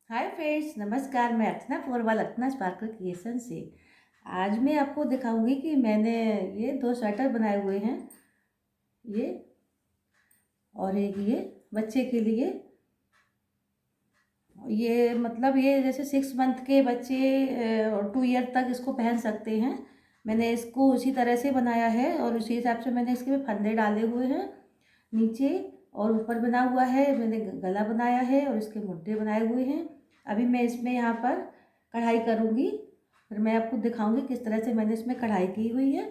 Hi friends, नमस्कार। मैं अर्चना पोरवाल, अर्चना sparkle creation से। आज मैं आपको दिखाऊंगी कि मैंने ये दो स्वेटर बनाए हुए हैं। ये और एक ये बच्चे के लिए। ये मतलब ये जैसे 6 मंथ के बच्चे 2 ईयर तक इसको पहन सकते हैं। मैंने इसको उसी तरह से बनाया है और उसी हिसाब से मैंने इसके फंदे डाले हुए हैं नीचे और ऊपर बना हुआ है। मैंने गला बनाया है और इसके मुड्ढे बनाए हुए हैं। अभी मैं इसमें यहाँ पर कढ़ाई करूँगी, फिर मैं आपको दिखाऊंगी किस तरह से मैंने इसमें कढ़ाई की हुई है।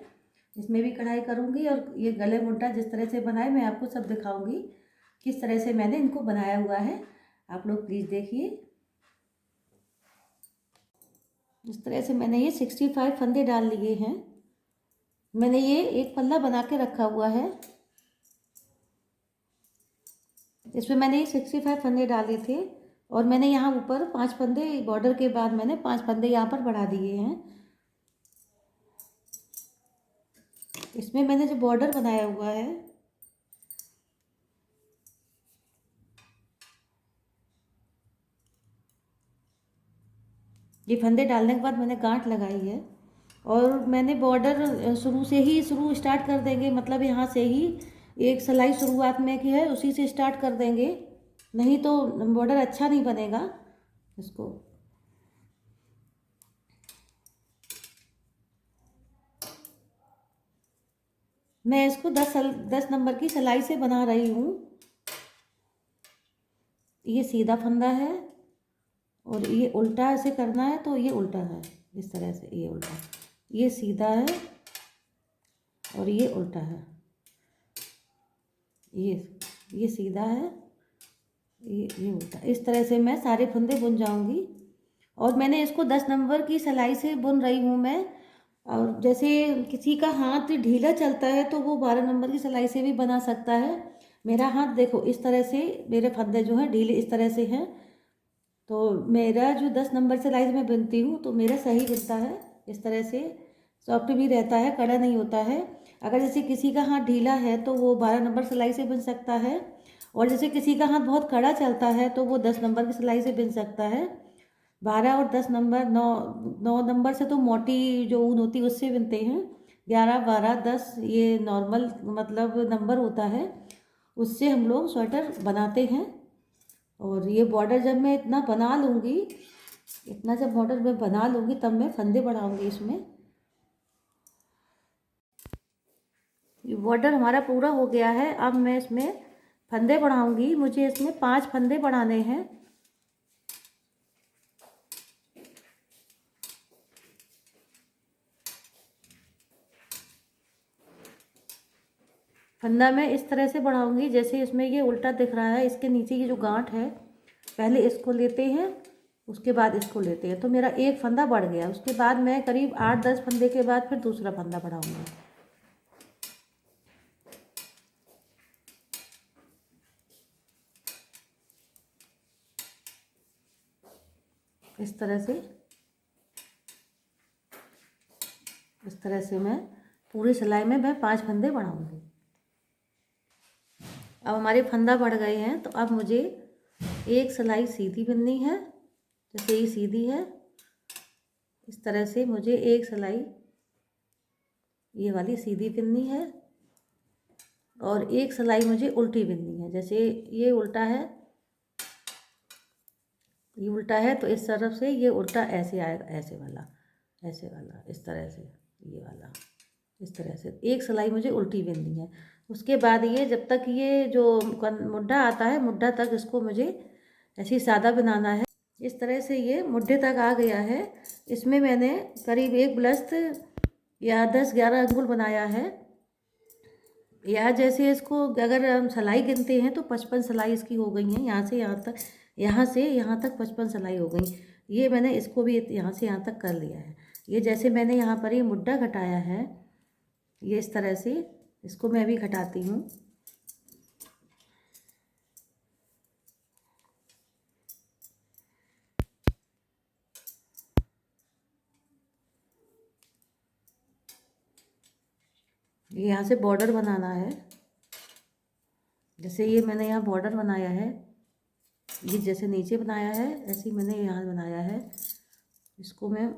इसमें भी कढ़ाई करूँगी और ये गले मुड्ढा जिस तरह से बनाए मैं आपको सब दिखाऊंगी किस तरह से मैंने इनको बनाया हुआ है। आप लोग प्लीज़ देखिए। इस तरह से मैंने ये 65 फंदे डाल लिए हैं। मैंने ये एक पल्ला बना के रखा हुआ है। इसमें मैंने ये 65 फंदे डाले थे और मैंने यहाँ ऊपर 5 फंदे बॉर्डर के बाद मैंने 5 फंदे यहाँ पर बढ़ा दिए हैं। इसमें मैंने जो बॉर्डर बनाया हुआ है ये फंदे डालने के बाद मैंने गांठ लगाई है और मैंने बॉर्डर शुरू स्टार्ट कर देंगे, मतलब यहाँ से ही एक सिलाई शुरुआत में की है उसी से स्टार्ट कर देंगे, नहीं तो बॉर्डर अच्छा नहीं बनेगा इसको। मैं इसको 10 नंबर की सिलाई से बना रही हूँ। ये सीधा फंदा है और ये उल्टा ऐसे करना है तो ये उल्टा है, इस तरह से ये उल्टा, ये सीधा है और ये उल्टा है। ये सीधा है, ये उल्टा। इस तरह से मैं सारे फंदे बुन जाऊंगी और मैंने इसको 10 नंबर की सिलाई से बुन रही हूँ मैं। और जैसे किसी का हाथ ढीला चलता है तो वो 12 नंबर की सिलाई से भी बना सकता है। मेरा हाथ देखो इस तरह से, मेरे फंदे जो हैं ढीले इस तरह से हैं, तो मेरा जो 10 नंबर सिलाई से मैं बुनती हूँ तो मेरा सही बनता है। इस तरह से सॉफ्ट भी रहता है, कड़ा नहीं होता है। अगर जैसे किसी का हाथ ढीला है तो वो 12 नंबर सिलाई से बुन सकता है और जैसे किसी का हाथ बहुत कड़ा चलता है तो वो 10 नंबर की सिलाई से बुन सकता है। 12 और 10 नंबर, 9 9 नंबर से तो मोटी जो ऊन होती है उससे बुनते हैं। 11 12 10 ये नॉर्मल मतलब नंबर होता है, उससे हम लोग स्वेटर बनाते हैं। और ये बॉर्डर जब मैं इतना बना लूँगी, इतना जब बॉर्डर मैं बना लूँगी तब मैं फंदे बढ़ाऊँगी इसमें। ये बॉर्डर हमारा पूरा हो गया है। अब मैं इसमें फंदे बढ़ाऊँगी। मुझे इसमें 5 फंदे बढ़ाने हैं। फंदा मैं इस तरह से बढ़ाऊँगी, जैसे इसमें ये उल्टा दिख रहा है, इसके नीचे ये जो गांठ है पहले इसको लेते हैं, उसके बाद इसको लेते हैं, तो मेरा एक फंदा बढ़ गया। उसके बाद मैं करीब 8 10 फंदे के बाद फिर दूसरा फंदा बढ़ाऊँगी। इस तरह से मैं पूरी सिलाई में मैं 5 फंदे बढ़ाऊँगी। अब हमारे फंदा बढ़ गए हैं तो अब मुझे एक सिलाई सीधी बुननी है। जैसे ये सीधी है, इस तरह से मुझे एक सिलाई ये वाली सीधी बुननी है और एक सिलाई मुझे उल्टी बुननी है। जैसे ये उल्टा है, ये उल्टा है तो इस तरफ से ये उल्टा ऐसे आएगा, ऐसे वाला इस तरह से, ये वाला इस तरह से एक सिलाई मुझे उल्टी बुननी है। उसके बाद ये जब तक ये जो मुड्ढा आता है, मुड्ढा तक इसको मुझे ऐसे ही सादा बनाना है। इस तरह से ये मुड्ढे तक आ गया है। इसमें मैंने करीब एक ब्लस्त या 10 11 अंगुल बनाया है। या जैसे इसको अगर हम सिलाई गिनते हैं तो 55 सिलाई इसकी हो गई हैं, यहाँ से यहाँ तक, यहाँ से यहाँ तक 55 सिलाई हो गई। ये मैंने इसको भी यहाँ से यहाँ तक कर लिया है। ये जैसे मैंने यहाँ पर ये मुड्ढा घटाया है, ये इस तरह से इसको मैं भी घटाती हूँ। ये यहाँ से बॉर्डर बनाना है। जैसे ये मैंने यहाँ बॉर्डर बनाया है, ये जैसे नीचे बनाया है ऐसे ही मैंने यहाँ बनाया है। इसको मैं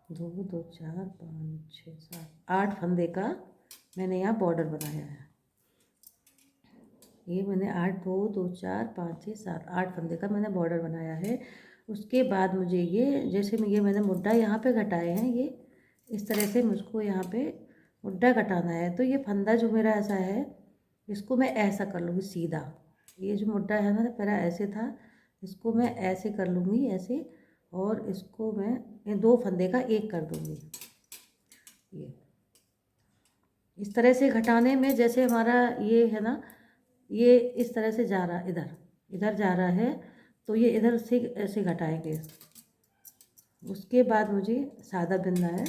दो दो चार पाँच छः सात 8 फंदे का मैंने यहाँ बॉर्डर बनाया है। ये मैंने 8 दो दो चार पाँच छः सात 8 फंदे का मैंने बॉर्डर बनाया है। उसके बाद मुझे ये जैसे ये मैंने मुड्डा यहाँ पे घटाए हैं, ये इस तरह से मुझको यहाँ पे मुड्डा घटाना है। तो ये फंदा जो मेरा ऐसा है, इसको मैं ऐसा कर लूँगी सीधा। ये जो मुड्डा है ना मेरा ऐसे था, इसको मैं ऐसे कर लूँगी ऐसे, और इसको मैं ये 2 फंदे का एक कर दूँगी। ये इस तरह से घटाने में जैसे हमारा ये है ना, ये इस तरह से जा रहा, इधर इधर जा रहा है, तो ये इधर से ऐसे घटाएंगे। उसके बाद मुझे सादा बिनना है।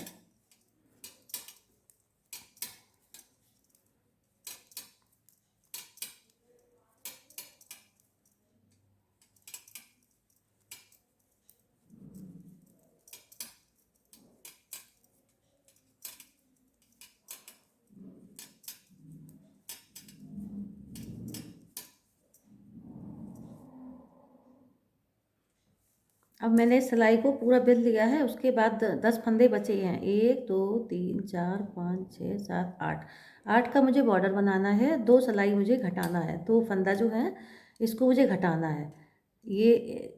अब मैंने सिलाई को पूरा बिल लिया है। उसके बाद 10 फंदे बचे हैं, 1 2 3 4 5 6 7 8। 8 का मुझे बॉर्डर बनाना है, 2 सिलाई मुझे घटाना है, 2 फंदा जो है इसको मुझे घटाना है। ये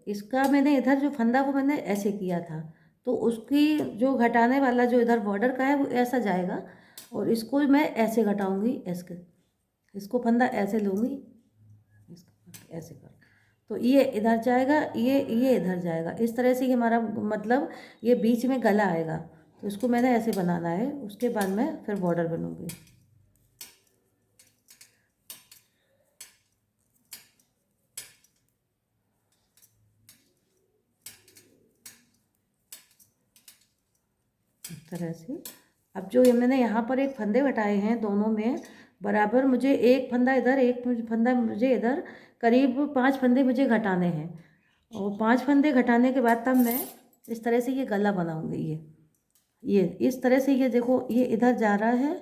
इसका मैंने इधर जो फंदा वो मैंने ऐसे किया था, तो उसकी जो घटाने वाला जो इधर बॉर्डर का है वो ऐसा जाएगा, और इसको मैं ऐसे घटाऊंगी। ऐसे इसको फंदा ऐसे लूँगी, इसको ऐसे कर, तो ये इधर जाएगा, ये इधर जाएगा। इस तरह से ये हमारा मतलब ये बीच में गला आएगा। तो इसको मैंने ऐसे बनाना है। उसके बाद मैं फिर बॉर्डर बनूँगी। इस तरह से अब जो ये मैंने यहाँ पर एक फंदे घटाए हैं, दोनों में बराबर मुझे एक फंदा इधर, एक फंदा मुझे इधर, करीब 5 फंदे मुझे घटाने हैं। और 5 फंदे घटाने के बाद तब मैं इस तरह से ये गला बनाऊँगी। ये इस तरह से, ये देखो ये इधर जा रहा है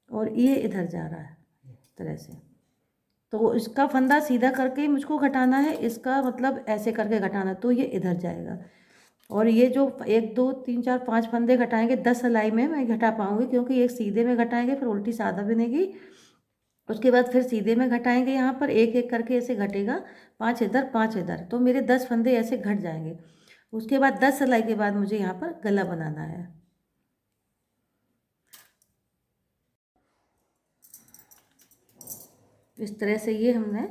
और ये इधर जा रहा है इस तरह से। तो इसका फंदा सीधा करके मुझको घटाना है, इसका मतलब ऐसे करके घटाना, तो ये इधर जाएगा। और ये जो 1 2 3 4 5 फंदे घटाएंगे 10 सिलाई में मैं घटा पाऊँगी, क्योंकि एक सीधे में घटाएंगे फिर उल्टी सादा बनेगी। उसके बाद फिर सीधे में घटाएंगे, यहाँ पर एक एक करके ऐसे घटेगा, 5 इधर 5 इधर, तो मेरे 10 फंदे ऐसे घट जाएंगे। उसके बाद 10 सिलाई के बाद मुझे यहाँ पर गला बनाना है। इस तरह से ये हमने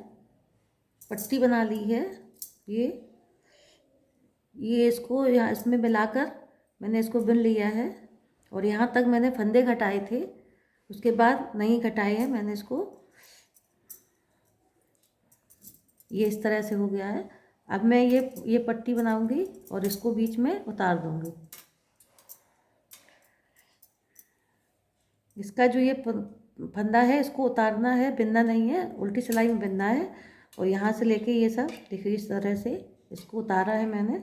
पट्टी बना ली है। ये इसको यहाँ इसमें मिलाकर मैंने इसको बिन लिया है। और यहाँ तक मैंने फंदे घटाए थे, उसके बाद नहीं घटाए हैं मैंने इसको। ये इस तरह से हो गया है। अब मैं ये पट्टी बनाऊंगी और इसको बीच में उतार दूंगी। इसका जो ये फंदा है इसको उतारना है, बिनना नहीं है, उल्टी सिलाई में बिनना है। और यहाँ से लेके ये सब देखिए इस तरह से इसको उतारा है मैंने।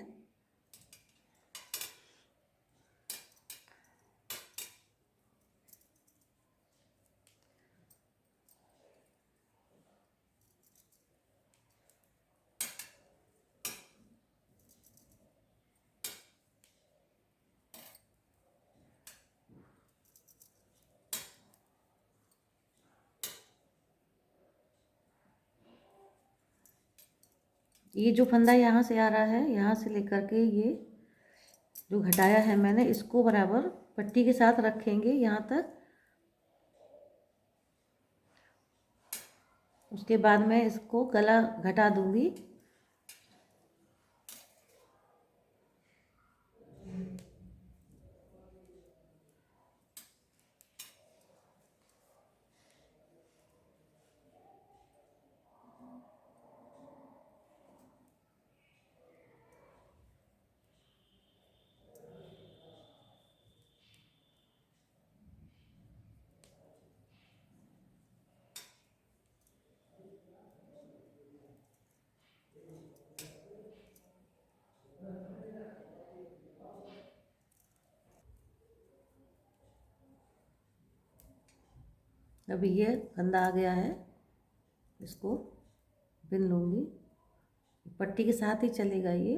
ये जो फंदा यहाँ से आ रहा है, यहाँ से लेकर के ये जो घटाया है मैंने, इसको बराबर पट्टी के साथ रखेंगे यहाँ तक। उसके बाद मैं इसको गला घटा दूंगी। अभी ये फंदा आ गया है, इसको बिन लूँगी, पट्टी के साथ ही चलेगा ये।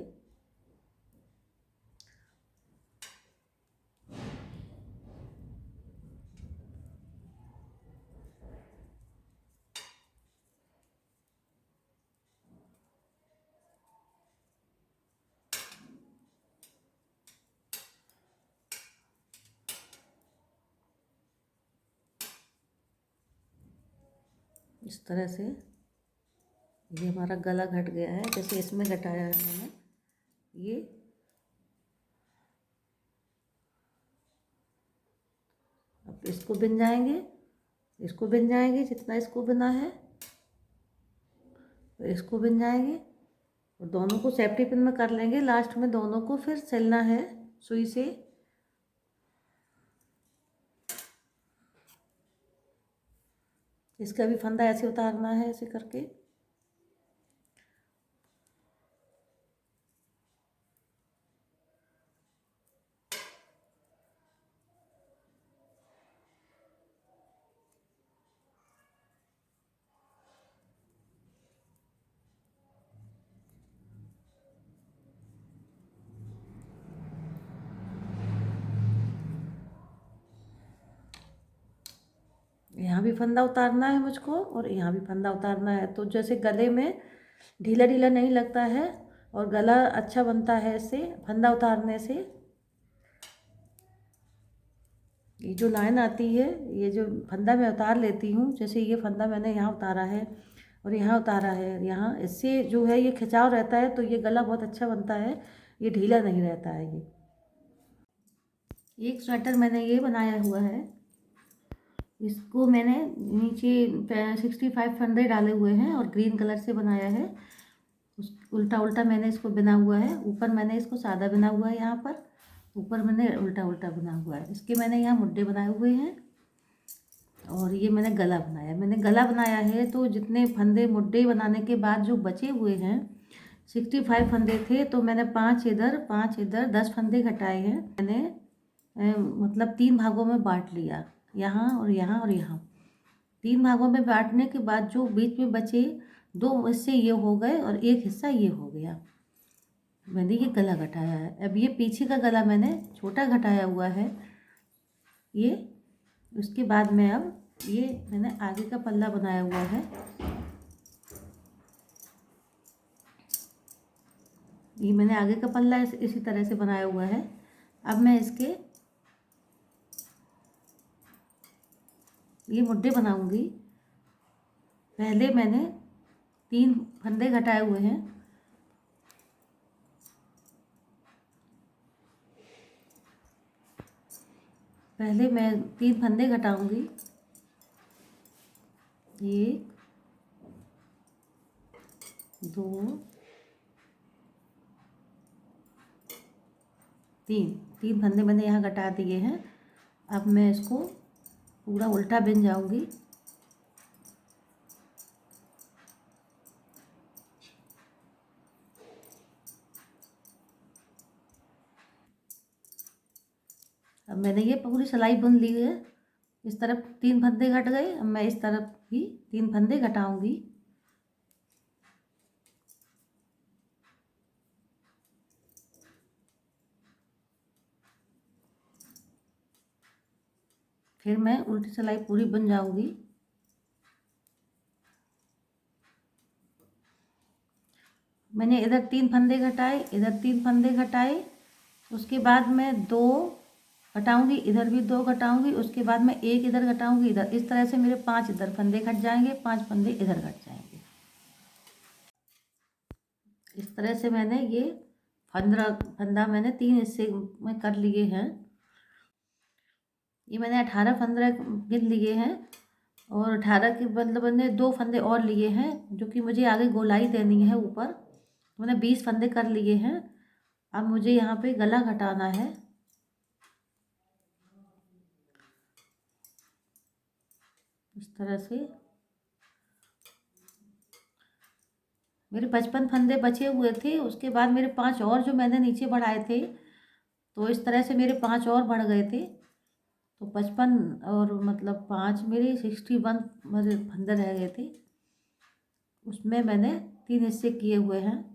इस तरह से ये हमारा गला घट गया है, जैसे इसमें घटाया है मैंने ये। अब इसको बिन जाएंगे, इसको बिन जाएंगे, जितना इसको बिना है तो इसको बिन जाएंगे, और दोनों को सेफ्टी पिन में कर लेंगे। लास्ट में दोनों को फिर सिलना है सुई से। इसका भी फंदा ऐसे उतारना है, ऐसे करके। यहाँ भी फंदा उतारना है मुझको, और यहाँ भी फंदा उतारना है, तो जैसे गले में ढीला ढीला नहीं लगता है और गला अच्छा बनता है इससे, फंदा उतारने से। ये जो लाइन आती है, ये जो फंदा मैं उतार लेती हूँ, जैसे ये फंदा मैंने यहाँ उतारा है और यहाँ उतारा है, यहाँ इससे जो है ये खिंचाव रहता है, तो ये गला बहुत अच्छा बनता है, ये ढीला नहीं रहता है। ये एक स्वेटर मैंने ये बनाया हुआ है, इसको मैंने नीचे 65 फंदे डाले हुए हैं और ग्रीन कलर से बनाया है। उस उल्टा उल्टा मैंने इसको बिना हुआ है, ऊपर मैंने इसको सादा बिना हुआ है, यहाँ पर ऊपर मैंने उल्टा उल्टा बना हुआ है। इसके मैंने यहाँ मुड्डे बनाए हुए हैं, और ये मैंने गला बनाया। मैंने गला बनाया है तो जितने फंदे मुड्डे बनाने के बाद जो बचे हुए हैं, 65 फंदे थे, तो मैंने 5 इधर 5 इधर 10 फंदे घटाए हैं मैंने। मतलब 3 भागों में बांट लिया, यहाँ और यहाँ और यहाँ। 3 भागों में बांटने के बाद जो बीच में बचे 2 हिस्से ये हो गए और 1 हिस्सा ये हो गया। मैंने ये गला घटाया है। अब ये पीछे का गला मैंने छोटा घटाया हुआ है ये। उसके बाद में अब ये मैंने आगे का पल्ला बनाया हुआ है, ये मैंने आगे का पल्ला इसी तरह से बनाया हुआ है। अब मैं इसके ये मुड्डे बनाऊंगी। पहले मैंने 3 फंदे घटाए हुए हैं, पहले मैं 3 फंदे घटाऊंगी। 1 2 3 फंदे मैंने यहाँ घटा दिए हैं। अब मैं इसको पूरा उल्टा बिन जाऊंगी। अब मैंने ये पूरी सिलाई बुन ली है। इस तरफ 3 फंदे घट गए, अब मैं इस तरफ भी 3 फंदे घटाऊंगी। फिर मैं उल्टी सिलाई पूरी बन जाऊंगी। मैंने इधर 3 फंदे घटाए, इधर 3 फंदे घटाए, उसके बाद मैं 2 घटाऊंगी, इधर भी 2 घटाऊंगी, उसके बाद मैं 1 इधर घटाऊंगी इधर। इस तरह से मेरे 5 इधर फंदे घट जाएंगे, 5 फंदे इधर घट जाएंगे। इस तरह से मैंने ये फंदा मैंने 3 हिस्से में कर लिए हैं। ये मैंने 18 फंदे गिन लिए हैं, और 18 के मतलब मैंने 2 फंदे और लिए हैं, जो कि मुझे आगे गोलाई देनी है ऊपर। तो मैंने 20 फंदे कर लिए हैं। अब मुझे यहाँ पे गला घटाना है। इस तरह से मेरे 55 फंदे बचे हुए थे, उसके बाद मेरे 5 और जो मैंने नीचे बढ़ाए थे, तो इस तरह से मेरे 5 और बढ़ गए थे। तो 55 और मतलब 5 मेरे 61 मेरे फंदे रह गए थे, उसमें मैंने 3 हिस्से किए हुए हैं।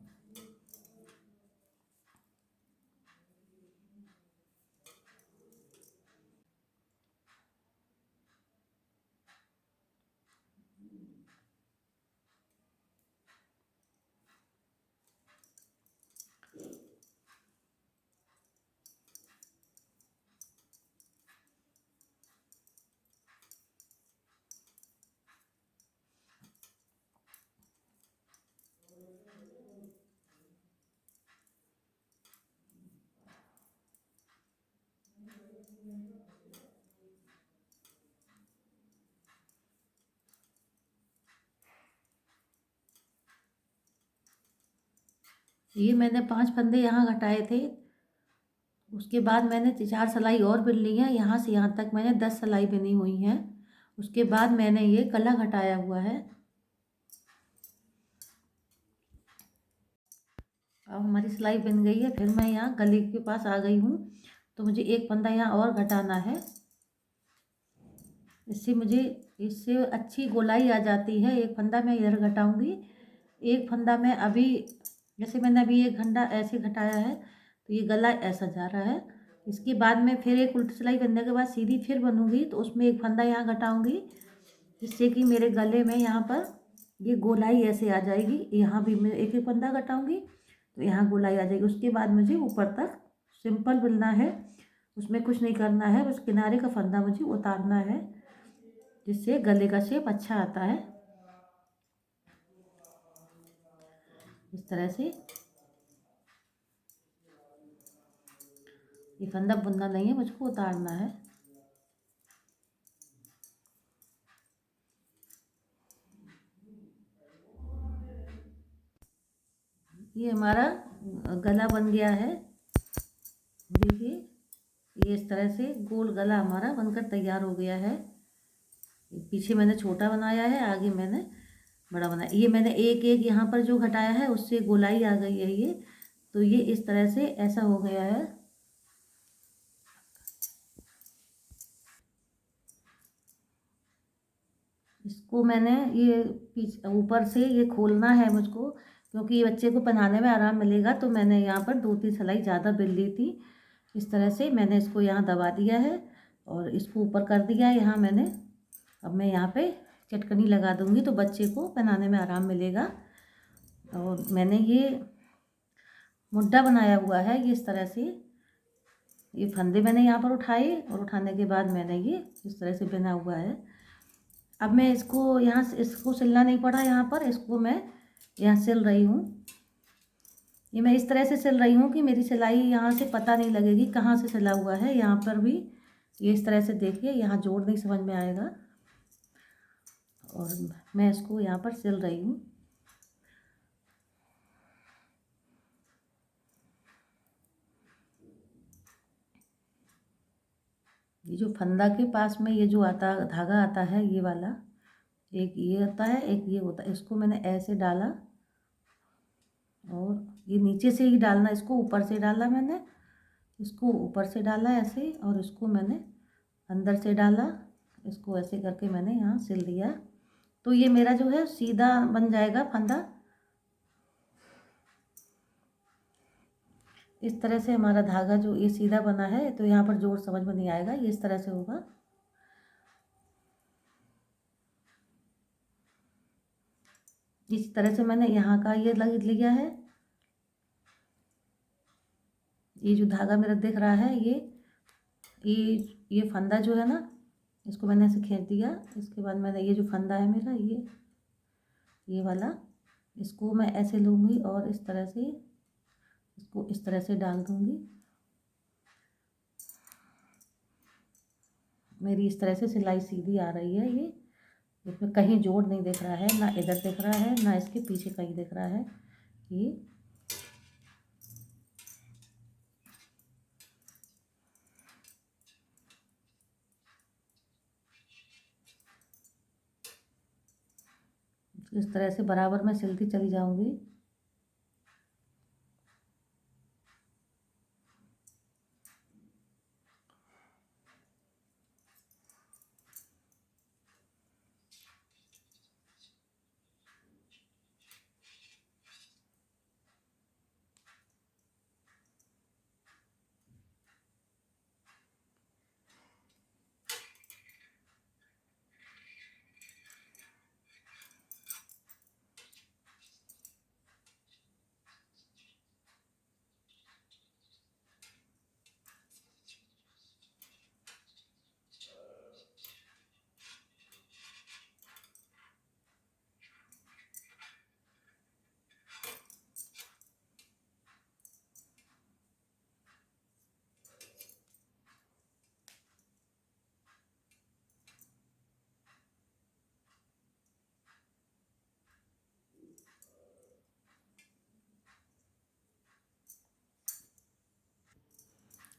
ये मैंने 5 फंदे यहाँ घटाए थे। उसके बाद मैंने 4 सिलाई और बिन ली है, यहाँ से यहाँ तक मैंने 10 सिलाई बिनी हुई हैं। उसके बाद मैंने ये गला घटाया हुआ है। अब हमारी सिलाई बन गई है, फिर मैं यहाँ गले के पास आ गई हूँ, तो मुझे एक फंदा यहाँ और घटाना है। इससे अच्छी गोलाई आ जाती है। एक फंदा मैं इधर घटाऊंगी, एक फंदा मैं अभी, जैसे मैंने अभी एक फंदा ऐसे घटाया है तो ये गला ऐसा जा रहा है। इसके बाद में फिर एक उल्टी सिलाई बनने के बाद सीधी फिर बनूंगी, तो उसमें एक फंदा यहाँ घटाऊंगी, जिससे कि मेरे गले में यहाँ पर ये गोलाई ऐसे आ जाएगी। यहाँ भी मैं एक एक फंदा घटाऊंगी तो यहाँ गोलाई आ जाएगी। उसके बाद मुझे ऊपर तक सिंपल बिलना है, उसमें कुछ नहीं करना है, बस किनारे का फंदा मुझे उतारना है, जिससे गले का शेप अच्छा आता है। इस तरह से ये फंदा बुनना नहीं है, मुझको उतारना है। ये हमारा गला बन गया है। देखिए, ये इस तरह से गोल गला हमारा बनकर तैयार हो गया है। पीछे मैंने छोटा बनाया है, आगे मैंने बड़ा बनाया। ये मैंने एक एक यहाँ पर जो घटाया है उससे गोलाई आ गई है ये, तो ये इस तरह से ऐसा हो गया है। इसको मैंने ये ऊपर से ये खोलना है मुझको, क्योंकि ये बच्चे को पहनाने में आराम मिलेगा, तो मैंने यहाँ पर 2-3 सिलाई ज़्यादा बिल ली थी। इस तरह से मैंने इसको यहाँ दबा दिया है और इसको ऊपर कर दिया है यहाँ मैंने। अब मैं यहाँ पे चटकनी लगा दूँगी तो बच्चे को पहनाने में आराम मिलेगा। और मैंने ये मुड्ढा बनाया हुआ है, ये इस तरह से ये फंदे मैंने यहाँ पर उठाए और उठाने के बाद मैंने ये इस तरह से बना हुआ है। अब मैं इसको यहाँ से इसको सिलना नहीं पड़ा, यहाँ पर इसको मैं यहाँ सिल रही हूँ। ये मैं इस तरह से सिल रही हूँ कि मेरी सिलाई यहाँ से पता नहीं लगेगी कहाँ से सिला हुआ है। यहाँ पर भी ये इस तरह से देखिए, यहाँ जोड़ नहीं समझ में आएगा, और मैं इसको यहाँ पर सिल रही हूँ। ये जो फंदा के पास में ये जो आता धागा आता है ये वाला, एक ये आता है एक ये होता है, इसको मैंने ऐसे डाला और ये नीचे से ही डालना, इसको ऊपर से डाला मैंने, इसको ऊपर से डाला ऐसे, और इसको मैंने अंदर से डाला, इसको ऐसे करके मैंने यहाँ सिल दिया। तो ये मेरा जो है सीधा बन जाएगा फंदा। इस तरह से हमारा धागा जो ये सीधा बना है, तो यहाँ पर जोड़ समझ में नहीं आएगा, ये इस तरह से होगा। इस तरह से मैंने यहाँ का ये लग लिया है। ये जो धागा मेरा दिख रहा है ये फंदा जो है ना, इसको मैंने ऐसे खींच दिया। इसके बाद मैंने ये जो फंदा है मेरा ये वाला, इसको मैं ऐसे लूँगी और इस तरह से इसको इस तरह से डाल दूँगी। मेरी इस तरह से सिलाई सीधी आ रही है। ये इसमें कहीं जोड़ नहीं दिख रहा है, ना इधर दिख रहा है ना इसके पीछे कहीं दिख रहा है। ये इस तरह से बराबर मैं सिलती चली जाऊँगी।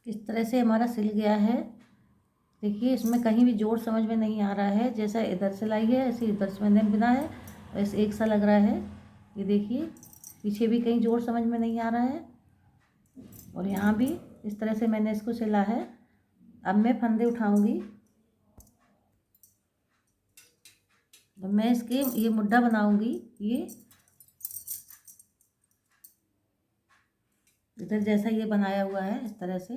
इस तरह से हमारा सिल गया है। देखिए इसमें कहीं भी जोड़ समझ में नहीं आ रहा है, जैसा इधर सिलाई है ऐसे इधर से मैंने बिना है, ऐसे एक सा लग रहा है। ये देखिए पीछे भी कहीं जोड़ समझ में नहीं आ रहा है, और यहाँ भी इस तरह से मैंने इसको सिला है। अब मैं फंदे उठाऊंगी, तो मैं इसके ये मुड्ढा बनाऊंगी। ये इधर जैसा ये बनाया हुआ है इस तरह से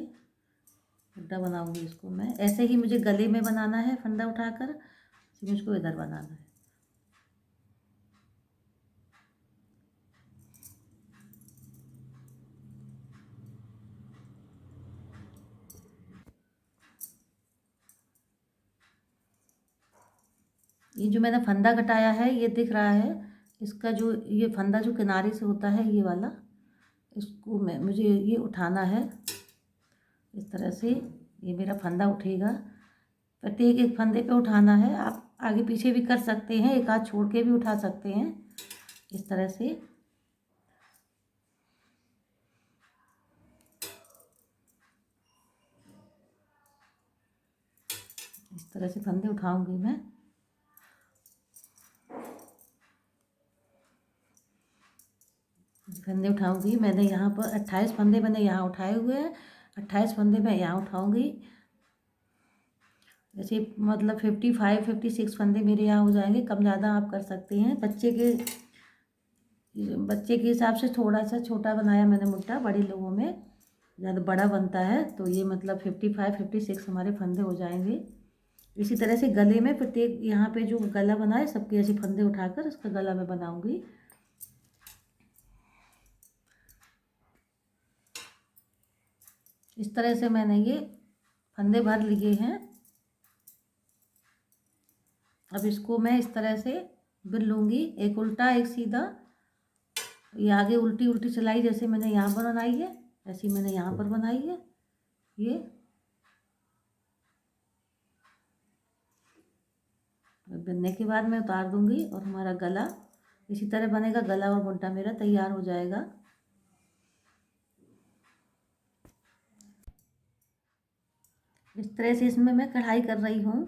मुड्ढा बनाऊंगी इसको मैं। ऐसे ही मुझे गले में बनाना है फंदा उठाकर, मुझको इधर बनाना है। ये जो मैंने फंदा कटाया है ये दिख रहा है, इसका जो ये फंदा जो किनारे से होता है ये वाला, इसको मुझे ये उठाना है इस तरह से। ये मेरा फंदा उठेगा, प्रत्येक एक फंदे पे उठाना है। आप आगे पीछे भी कर सकते हैं, एक हाथ छोड़ के भी उठा सकते हैं इस तरह से। इस तरह से फंदे उठाऊंगी मैं। फंदे उठाऊंगी मैंने यहाँ पर 28 फंदे मैंने यहाँ उठाए हुए हैं, 28 फंदे मैं यहाँ उठाऊंगी। जैसे मतलब 55 56 फंदे मेरे यहाँ हो जाएंगे, कम ज़्यादा आप कर सकते हैं। बच्चे के हिसाब से थोड़ा सा छोटा बनाया मैंने मुट्ठा, बड़े लोगों में ज़्यादा बड़ा बनता है, तो ये मतलब 55 56 हमारे फंदे हो जाएंगे। इसी तरह से गले में प्रत्येक यहाँ पे जो गला बना है सबके ऐसे फंदे उठाकर उसका गला मैं बनाऊंगी। इस तरह से मैंने ये फंदे भर लिए हैं। अब इसको मैं इस तरह से बिन लूँगी, एक उल्टा एक सीधा। ये आगे उल्टी उल्टी सिलाई जैसे मैंने यहाँ पर बनाई है ऐसी मैंने यहाँ पर बनाई है। ये बिनने के बाद मैं उतार दूँगी और हमारा गला इसी तरह बनेगा। गला और मुड्ढा मेरा तैयार हो जाएगा। इस तरह से इसमें मैं कढ़ाई कर रही हूँ।